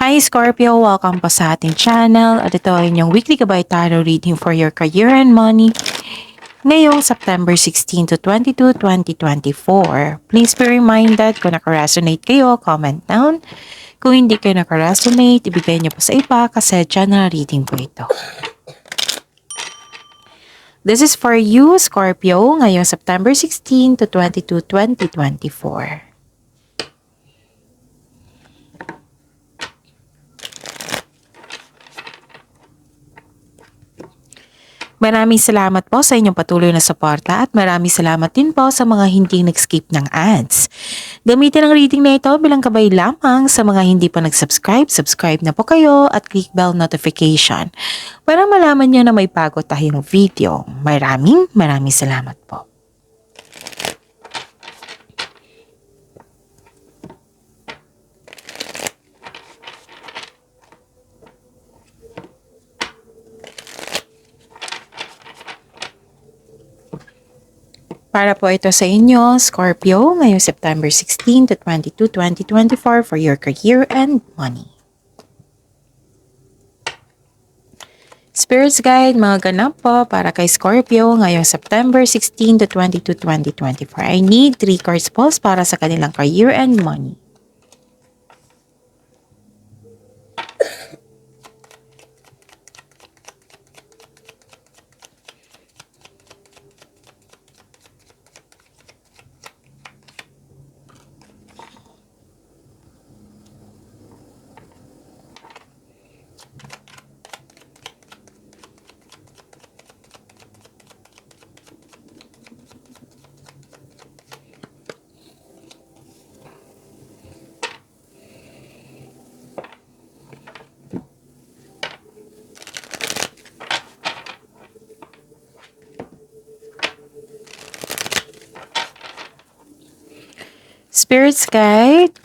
Hi Scorpio! Welcome po sa ating channel at ito ay inyong weekly gabay tarot reading for your career and money ngayong September 16 to 22, 2024. Please be reminded kung naka-resonate kayo, comment down. Kung hindi kayo naka-resonate, ibigay niyo po sa iba kasi channel reading po ito. This is for you, Scorpio, ngayong September 16 to 22, 2024. Maraming salamat po sa inyong patuloy na suporta at maraming salamat din po sa mga hindi nag-skip ng ads. Gamitin ang reading na ito bilang kabay lamang sa mga hindi pa nag-subscribe. Subscribe na po kayo at click bell notification para malaman nyo na may bago tayong video. Maraming salamat po. Para po ito sa inyo, Scorpio, ngayong September 16 to 22, 2024 for your career and money. Spirits Guide, mga ganap po para kay Scorpio ngayong September 16 to 22, 2024. I need 3 cards po para sa kanilang career and money. Spirits Guide,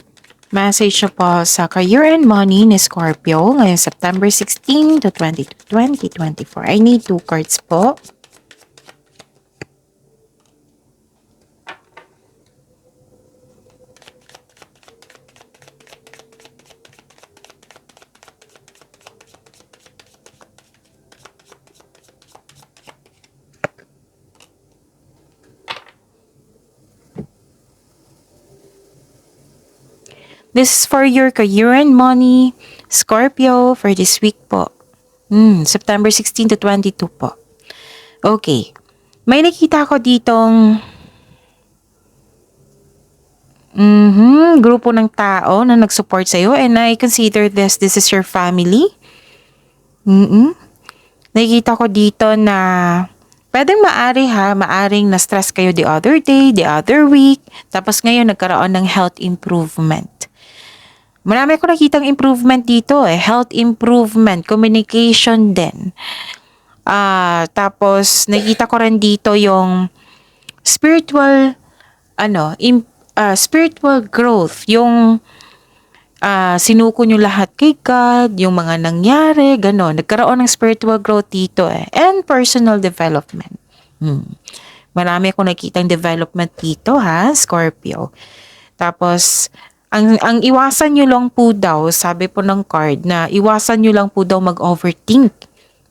message nyo po sa career and money ni Scorpio ngayong September 16 to 22, 2024. I need 2 cards po. This is for your career and money, Scorpio, for this week po. September 16 to 22 po. Okay. May nakita ko ditong grupo ng tao na nag-support sa'yo and I consider this is your family. Nakikita ko dito na pwedeng maaring na-stress kayo the other day, the other week, tapos ngayon nagkaroon ng health improvement. Marami ko nakitang improvement dito health improvement, communication din. Tapos nakita ko rin dito yung spiritual spiritual growth, yung sinuko nyo lahat kay God, yung mga nangyari, gano'n. Nagkaroon ng spiritual growth dito and personal development. Marami akong nakitang development dito Scorpio. Tapos ang iwasan nyo lang po daw, sabi po ng card, na iwasan nyo lang po daw mag-overthink,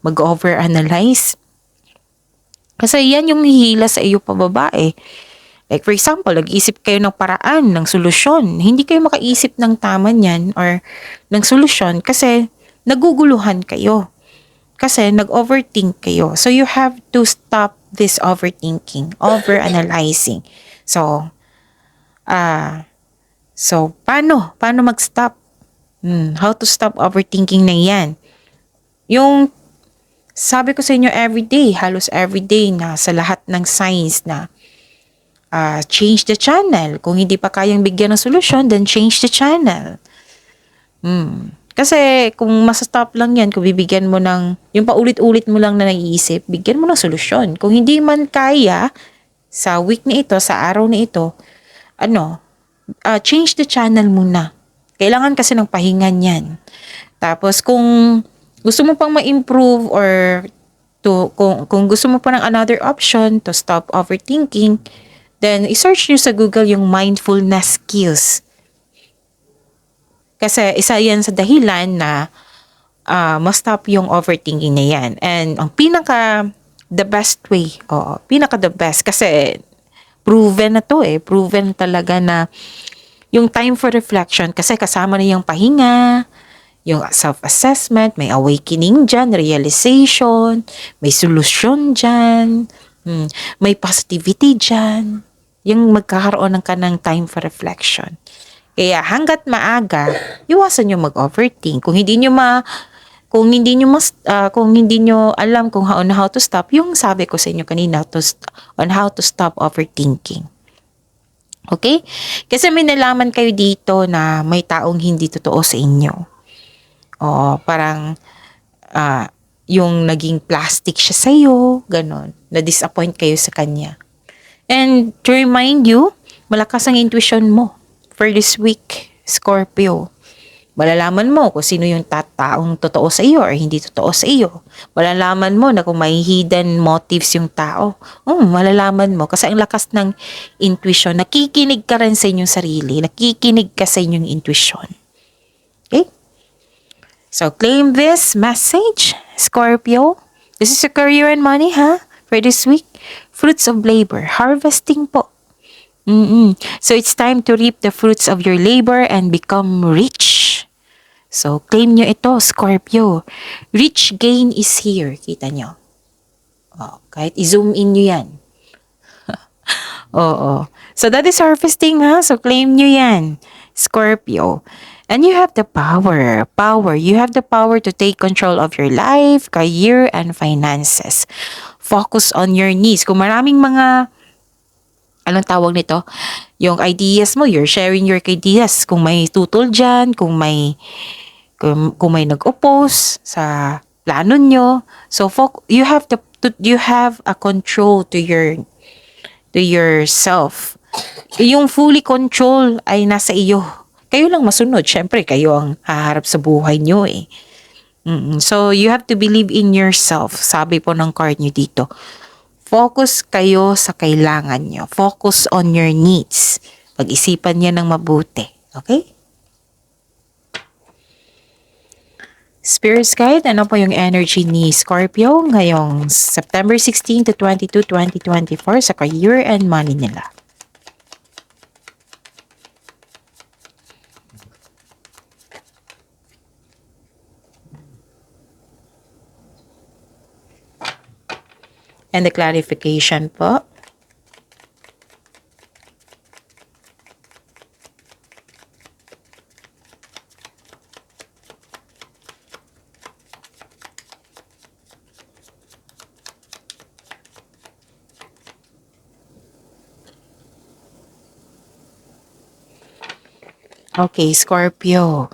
mag-overanalyze. Kasi yan yung hihila sa iyo pababa Like for example, nag-isip kayo ng paraan, ng solusyon. Hindi kayo makaisip ng tama niyan or ng solusyon kasi naguguluhan kayo. Kasi nag-overthink kayo. So you have to stop this overthinking, overanalyzing. So paano mag-stop? How to stop overthinking na yan? Yung sabi ko sa inyo everyday, halos everyday na sa lahat ng signs na change the channel. Kung hindi pa kayang bigyan ng solusyon, then change the channel. Kasi kung masastop lang yan, kung bibigyan mo ng, yung paulit-ulit mo lang na naiisip, bigyan mo ng solusyon. Kung hindi man kaya, sa week na ito, sa araw na ito, change the channel muna. Kailangan kasi ng pahingan yan. Tapos kung gusto mo pang ma-improve or kung gusto mo pa ng another option to stop overthinking, then i-search nyo sa Google yung mindfulness skills. Kasi isa yan sa dahilan na ma-stop yung overthinking na yan. And ang the best way, the best, kasi proven na to proven talaga na yung time for reflection, kasi kasama na yung pahinga, yung self-assessment, may awakening dyan, realization, may solusyon dyan, may positivity dyan, yung magkakaroon ng kanang time for reflection. Kaya hanggat maaga, iwasan nyo mag-overthink. Kung hindi nyo alam kung how to stop, yung sabi ko sa inyo kanina on how to stop overthinking. Okay? Kasi may nalaman kayo dito na may taong hindi totoo sa inyo. Parang yung naging plastic siya sa'yo, ganon. Na-disappoint kayo sa kanya. And to remind you, malakas ang intuition mo for this week, Scorpio. Malalaman mo kung sino yung taong totoo sa iyo or hindi totoo sa iyo. Malalaman mo na kung may hidden motives yung tao. Malalaman mo kasi ang lakas ng intuition. Nakikinig ka rin sa inyong sarili. Nakikinig ka sa inyong intuition. Okay? So, claim this message, Scorpio. This is your career and money, for this week. Fruits of labor. Harvesting po. So, it's time to reap the fruits of your labor and become rich. So, claim nyo ito, Scorpio. Rich gain is here. Kita nyo? Kahit i-zoom in nyo yan. So, that is harvesting, So, claim nyo yan, Scorpio. And you have the power. You have the power to take control of your life, career, and finances. Focus on your needs. Kung maraming mga, anong tawag nito? Yung ideas mo, you're sharing your ideas. Kung may tutol dyan, kung may nag-oppose sa plano nyo. So, you have a control to yourself. Yung fully control ay nasa iyo. Kayo lang masunod. Syempre, kayo ang haharap sa buhay nyo So, you have to believe in yourself. Sabi po ng card nyo dito. Focus kayo sa kailangan nyo. Focus on your needs. Pag-isipan niya ng mabuti. Okay? Spirit Guide, ano po yung energy ni Scorpio ngayong September 16 to 22, 2024 sa career and money nila? And the clarification po. Okay, Scorpio.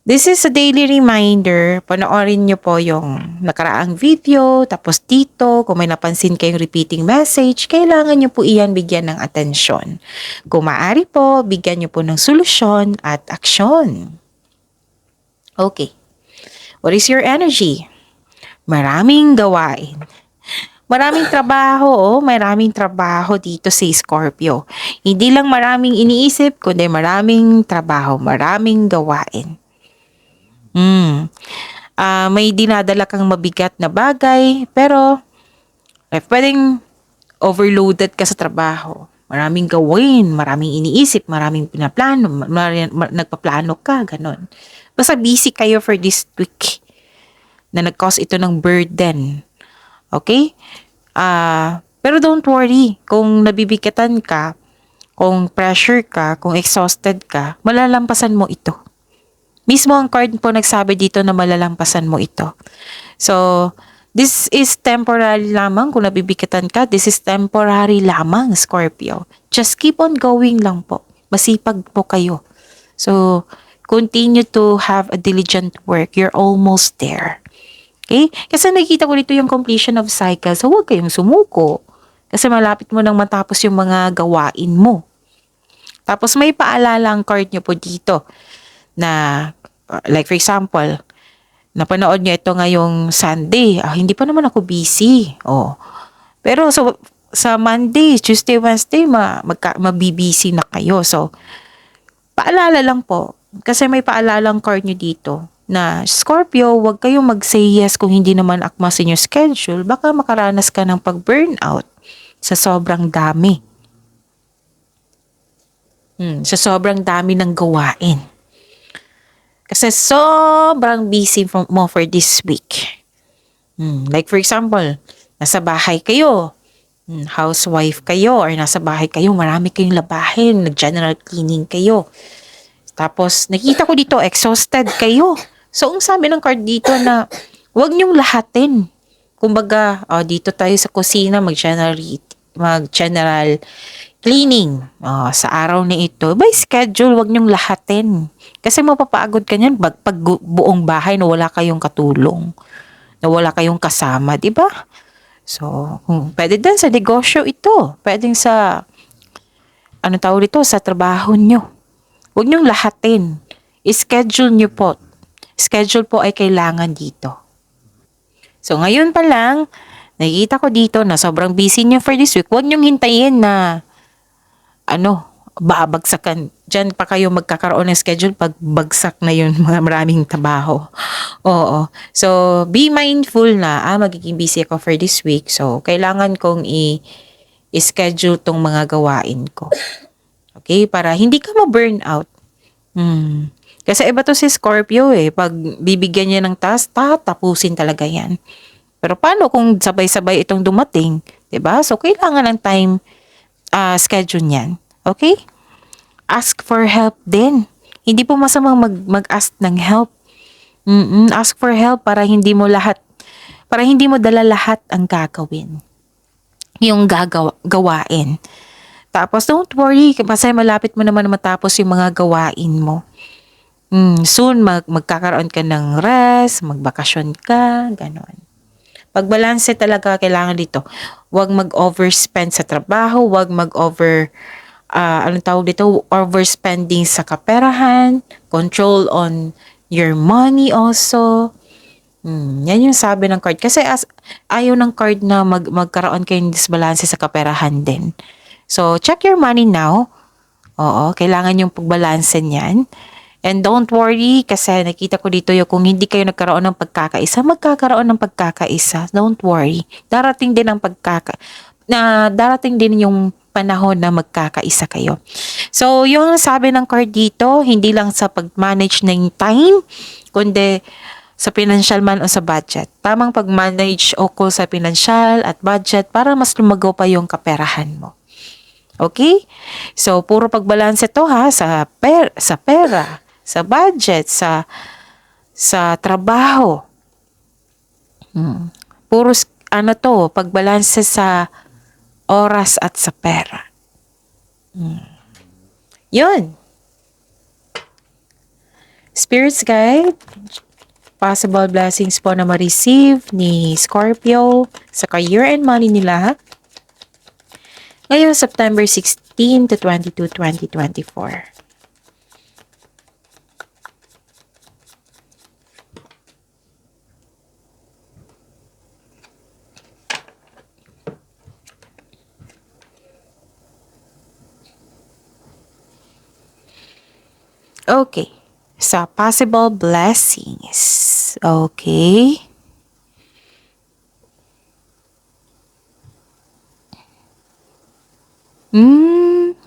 This is a daily reminder. Panoorin nyo po yung nakaraang video. Tapos dito, kung may napansin kayong repeating message, kailangan nyo po iyan bigyan ng atensyon. Kung maaari po, bigyan nyo po ng solusyon at aksyon. Okay. What is your energy? Maraming gawain. Maraming trabaho dito si Scorpio. Hindi lang maraming iniisip, kundi maraming trabaho, maraming gawain. May dinadala kang mabigat na bagay, pero pwedeng overloaded ka sa trabaho. Maraming gawin, maraming iniisip, maraming pinaplano, nagpaplano ka, ganon. Basta busy kayo for this week na nag-cause ito ng burden. Okay? Pero don't worry, kung nabibigatan ka, kung pressure ka, kung exhausted ka, malalampasan mo ito. Mismo ang card po nagsabi dito na malalampasan mo ito. So, this is temporary lamang. Kung nabibigatan ka, this is temporary lamang, Scorpio. Just keep on going lang po. Masipag po kayo. So, continue to have a diligent work. You're almost there. Okay? Kasi nakikita ko dito yung completion of cycle. So, huwag kayong sumuko. Kasi malapit mo nang matapos yung mga gawain mo. Tapos may paalala ang card nyo po dito na, like for example, napanood nyo ito ngayong Sunday. Hindi pa naman ako busy. Pero so, sa Monday, Tuesday, Wednesday, mabibisi na kayo. So, paalala lang po, Kasi may paalalang card nyo dito na Scorpio, huwag kayong mag-say yes kung hindi naman akma sa inyong schedule. Baka makaranas ka ng pag-burnout sa sobrang dami. Sa sobrang dami ng gawain. Kasi sobrang busy mo for this week. Like for example, nasa bahay kayo, housewife kayo, or nasa bahay kayo, marami kayong labahin, nag-general cleaning kayo. Tapos, nakita ko dito, exhausted kayo. So, ang sabi ng card dito na, huwag niyong lahatin. Kumbaga, dito tayo sa kusina, mag-general cleaning sa araw na ito. By schedule, huwag niyong lahatin. Kasi mapapagod ka niyan pag buong bahay na wala kayong katulong. Na wala kayong kasama, di ba? So, pwede din sa negosyo ito. Pwede sa, sa trabaho niyo. Huwag niyong lahatin. I-schedule niyo po. Schedule po ay kailangan dito. So, ngayon pa lang, nakikita ko dito na sobrang busy niyo for this week. Huwag niyong hintayin na, babagsakan. Diyan pa kayo magkakaroon ng schedule pag bagsak na yun, mga maraming trabaho. Oo. So, be mindful na, magiging busy ako for this week. So, kailangan kong i-schedule tong mga gawain ko. Okay? Para hindi ka ma-burnout. Kasi iba to si Scorpio Pag bibigyan niya ng task, tapusin talaga yan. Pero paano kung sabay-sabay itong dumating? 'Di ba? So, kailangan ng time schedule niyan. Okay? Ask for help din. Hindi po masamang mag-ask ng help. Ask for help para hindi mo dala lahat ang gagawin. Yung gawain. Tapos, don't worry, kasi malapit mo naman matapos yung mga gawain mo. Soon, magkakaroon ka ng rest, magbakasyon ka, ganon. Pagbalanse talaga kailangan dito. Huwag mag-overspend sa trabaho, huwag overspending sa kaperahan, control on your money also. Yan yung sabi ng card. Kasi ayaw ng card na magkaroon kayong disbalance sa kaperahan din. So, check your money now. Oo, kailangan yung pagbalanse niyan. And don't worry, kasi nakita ko dito yung kung hindi kayo nagkaroon ng pagkakaisa, magkakaroon ng pagkakaisa. Don't worry. Darating din yung panahon na magkakaisa kayo. So, yung sabi ng card dito, hindi lang sa pag-manage ng time, kundi sa financial man o sa budget. Tamang pag-manage ukol sa financial at budget para mas lumago pa yung kaperahan mo. Okay? So, puro pagbalanse to sa pera, sa budget, sa trabaho. Puro pagbalanse sa oras at sa pera. Yun. Spirits guide, possible blessings po na ma-receive ni Scorpio sa career and money nila. Ngayon, September 16 to 22, 2024. Okay. Sa possible blessings. Okay.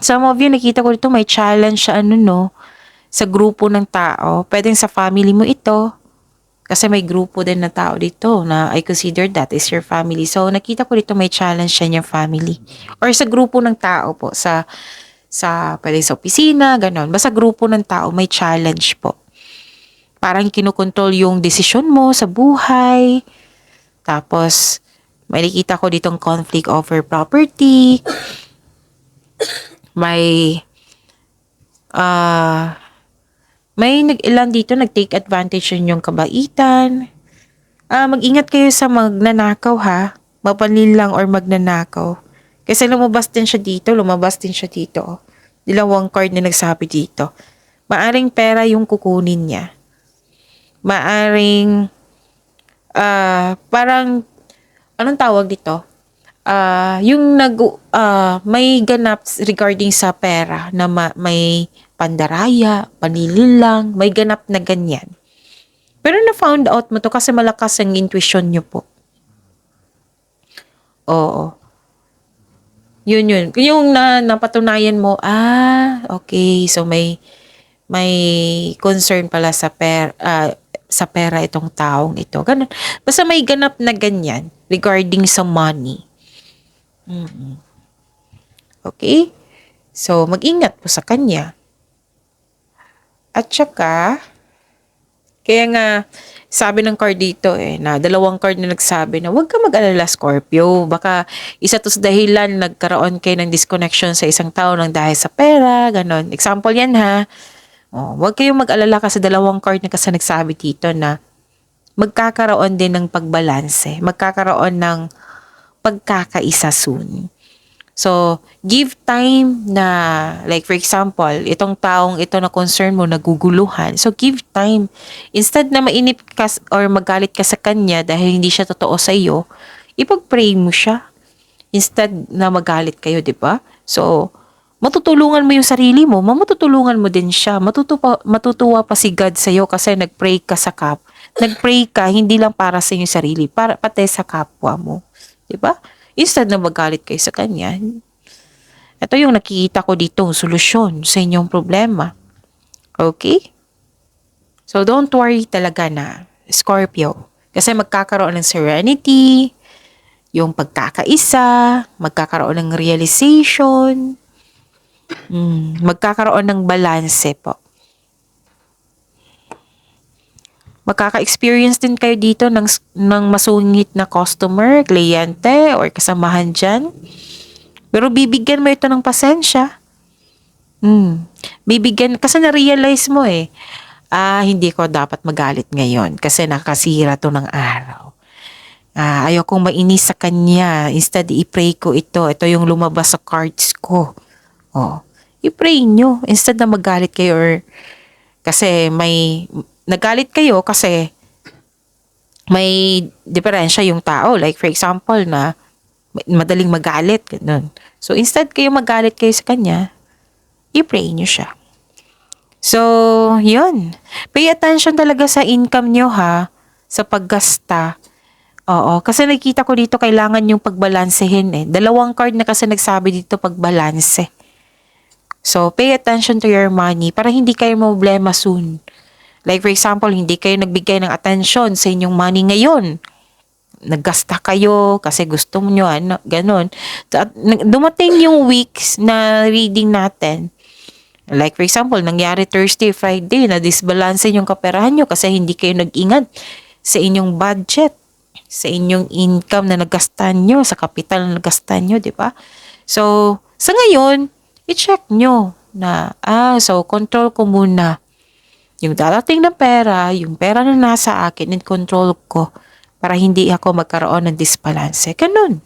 Some of you, nakita ko dito may challenge sa sa grupo ng tao. Pwedeng sa family mo ito. Kasi may grupo din na tao dito na I consider that is your family. So, nakita ko dito may challenge siya in your family. Or sa grupo ng tao po. Pwede sa opisina, ganon. Basta grupo ng tao, may challenge po. Parang kinukontrol yung desisyon mo sa buhay. Tapos, may nakita ko ditong conflict over property. May ilan dito nag-take advantage yung kabaitan. Mag-ingat kayo sa magnanakaw Mapanlil lang or magnanakaw. Kasi lumabas din siya dito. Dalawang card na nagsabi dito. Maaring pera yung kukunin niya. Maaring parang anong tawag dito? Yung may ganap regarding sa pera na may pandaraya, panililang, may ganap na ganyan. Pero na-found out mo to kasi malakas ang intuition nyo po. Oo. Yun. Yung napatunayan mo, okay. So may concern pala sa pera itong taong ito. Ganun. Basta may ganap na ganyan regarding sa money. Okay? So, mag-ingat po sa kanya. At saka, kaya nga, sabi ng card dito na dalawang card na nagsabi na huwag ka mag-alala, Scorpio. Baka isa to sa dahilan nagkaroon kayo ng disconnection sa isang tao ng dahil sa pera, ganon. Example yan ha. Huwag kayong mag-alala kasi dalawang card na kasi nagsabi dito na magkakaroon din ng pagbalanse. Magkakaroon ng pagkakaisa soon. So, give time na, like for example, itong taong ito na concern mo, naguguluhan. So, give time. Instead na mainip ka or magalit ka sa kanya dahil hindi siya totoo sa iyo, ipag-pray mo siya. Instead na magalit kayo, di ba? So, matutulungan mo yung sarili mo, matutulungan mo din siya. Matutuwa pa si God sa iyo kasi nag-pray ka sa Nag-pray ka, hindi lang para sa inyong sarili, para pati sa kapwa mo. Di ba? Instead na magalit kayo sa kanya, ito yung nakikita ko dito, solusyon sa inyong problema. Okay? So, don't worry talaga na, Scorpio. Kasi magkakaroon ng serenity, yung pagkakaisa, magkakaroon ng realization, magkakaroon ng balanse po. Makaka-experience din kayo dito ng masungit na customer, kliyente, or kasamahan dyan. Pero bibigyan mo ito ng pasensya. Bibigyan, kasi na-realize mo hindi ko dapat magalit ngayon kasi nakasira to ng araw. Ayaw kong mainis sa kanya. Instead, i-pray ko ito. Ito yung lumabas sa cards ko. I-pray nyo. Instead na magalit kayo or kasi nagalit kayo kasi may diferensya yung tao. Like for example na madaling magalit. Ganun. So instead kayo magalit kayo sa kanya, i-pray nyo siya. So, yun. Pay attention talaga sa income nyo ha, sa paggasta. Oo, kasi nakikita ko dito kailangan yung pagbalansehin Dalawang card na kasi nagsabi dito pagbalanse. So, pay attention to your money para hindi kayo problema soon. Like for example, hindi kayo nagbigay ng attention sa inyong money ngayon. Naggasta kayo kasi gusto nyo, ganun. Dumating yung weeks na reading natin. Like for example, nangyari Thursday, Friday, na disbalance yung kaperahan nyo kasi hindi kayo nag-ingat sa inyong budget, sa inyong income na nagastan nyo, sa capital na nagastan nyo, di ba? So, sa ngayon, i-check nyo na, so control ko muna yung darating na pera, yung pera na nasa akin, in control ko para hindi ako magkaroon ng disbalance. Ganun.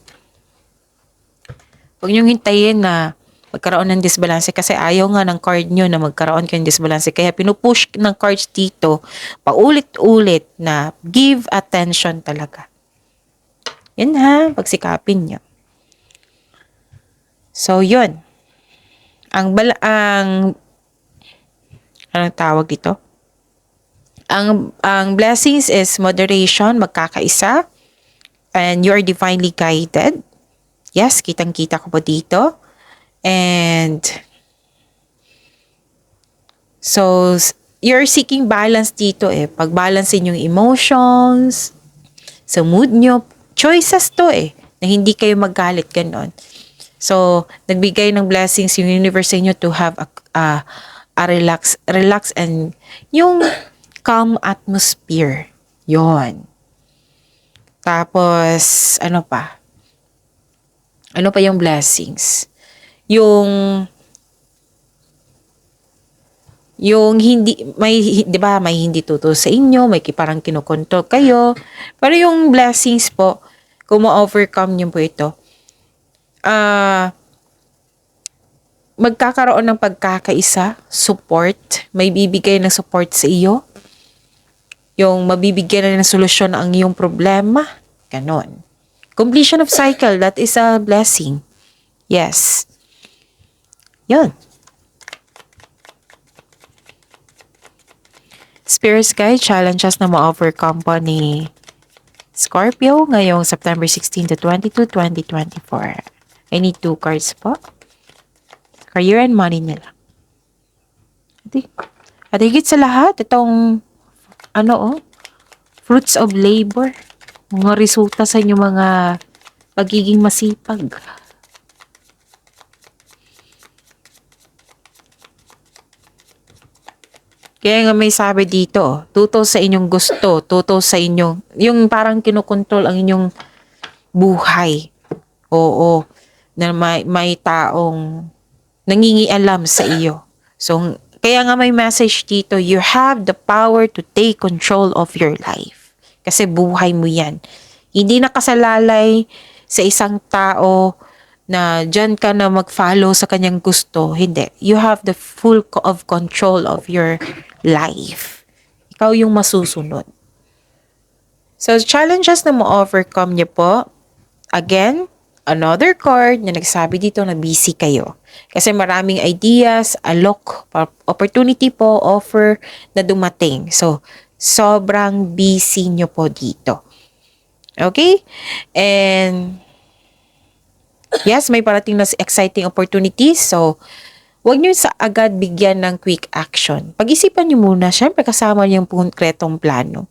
Huwag niyong hintayin na magkaroon ng disbalance kasi ayaw nga ng card nyo na magkaroon kayo ng disbalance. Kaya pinupush ng cards dito, paulit-ulit na give attention talaga. Yan ha, pagsikapin nyo. So, yun. Anong tawag dito? Ang blessings is moderation, magkakaisa, and you are divinely guided. Yes, kitang-kita ko po dito. And so, you're seeking balance dito Pag-balancein yung emotions, sa mood nyo. Choices to na hindi kayo magalit, ganon. So, nagbigay ng blessings yung universe sa inyo to have a relax and yung calm atmosphere. Yon. Tapos, ano pa? Ano pa yung blessings? Yung hindi, di ba, may hindi totoo sa inyo, may parang kinokontrol kayo. Pero yung blessings po, kung ma-overcome nyo po ito, magkakaroon ng pagkakaisa, support, may bibigay ng support sa iyo, yung mabibigyan na ng solusyon ang iyong problema, ganon. Completion of cycle, that is a blessing. Yes. Yun. Spirits Guide, challenges na ma-overcome po ni Scorpio ngayong September 16 to 22, 2024. I need 2 cards po. Career and money nila. At higit sa lahat, itong fruits of labor. Mga resulta sa inyong mga pagiging masipag. Kaya nga may sabi dito, tuto sa inyong gusto, tuto sa inyong, yung parang kinokontrol ang inyong buhay. Oo, na may taong nangingialam sa iyo. So, kaya nga may message dito, you have the power to take control of your life. Kasi buhay mo yan. Hindi nakasalalay sa isang tao na dyan ka na mag-follow sa kanyang gusto. Hindi. You have the full of control of your life. Ikaw yung masusunod. So, challenges na ma-overcome niyo po. Again, another card na nagsabi dito na busy kayo. Kasi maraming ideas, alok, opportunity po, offer na dumating. So, sobrang busy nyo po dito. Okay? And, yes, may parating na exciting opportunities. So, huwag nyo sa agad bigyan ng quick action. Pag-isipan nyo muna, syempre kasama yung konkretong plano.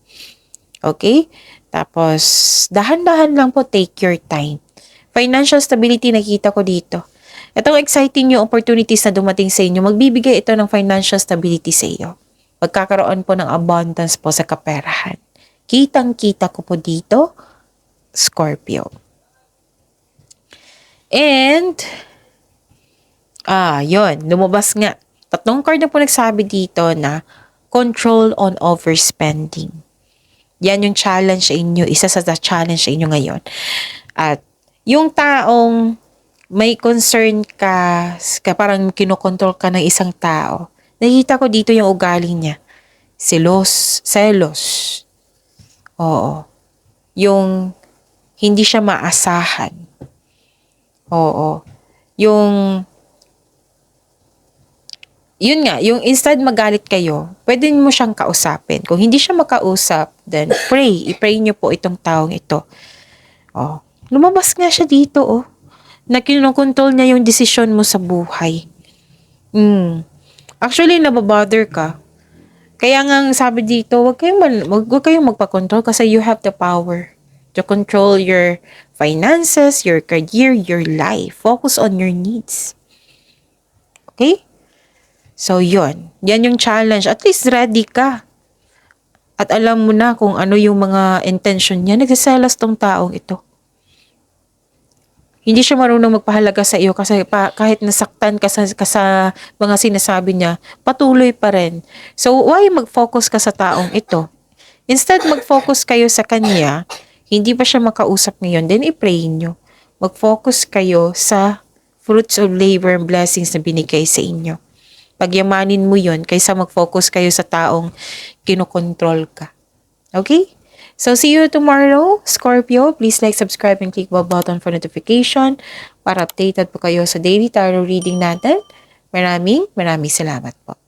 Okay? Tapos, dahan-dahan lang po, take your time. Financial stability nakita ko dito. Itong exciting yung opportunities na dumating sa inyo, magbibigay ito ng financial stability sa iyo. Magkakaroon po ng abundance po sa kaperahan. Kitang-kita ko po dito, Scorpio. And, yun, lumabas nga. 3 card na po nagsabi dito na control on overspending. Yan yung challenge sa inyo, isa sa challenge sa inyo ngayon. At yung taong may concern ka parang kinokontrol ka ng isang tao, nakita ko dito yung ugali niya. Selos. Oo. Yung hindi siya maasahan. Oo. Yun nga, yung instead magalit kayo, pwede mo siyang kausapin. Kung hindi siya makausap, then pray. I-pray niyo po itong taong ito. Oh, lumabas nga siya dito, na kinokontrol niya yung desisyon mo sa buhay. Actually, nababother ka. Kaya nga sabi dito, wag kayong magpa-control kasi you have the power to control your finances, your career, your life. Focus on your needs. Okay? So, yun. Yan yung challenge. At least ready ka. At alam mo na kung ano yung mga intention niya. Nagsaselos tong taong ito. Hindi siya marunong magpahalaga sa iyo kasi kahit nasaktan ka sa mga sinasabi niya, patuloy pa rin. So, why mag-focus ka sa taong ito? Instead, mag-focus kayo sa kanya, hindi pa siya makausap ngayon, then i-pray nyo. Mag-focus kayo sa fruits of labor and blessings na binigay sa inyo. Pagyamanin mo yun kaysa mag-focus kayo sa taong kinokontrol ka. Okay? So, see you tomorrow, Scorpio. Please like, subscribe, and click the button for notification para updated po kayo sa daily tarot reading natin. Maraming salamat po.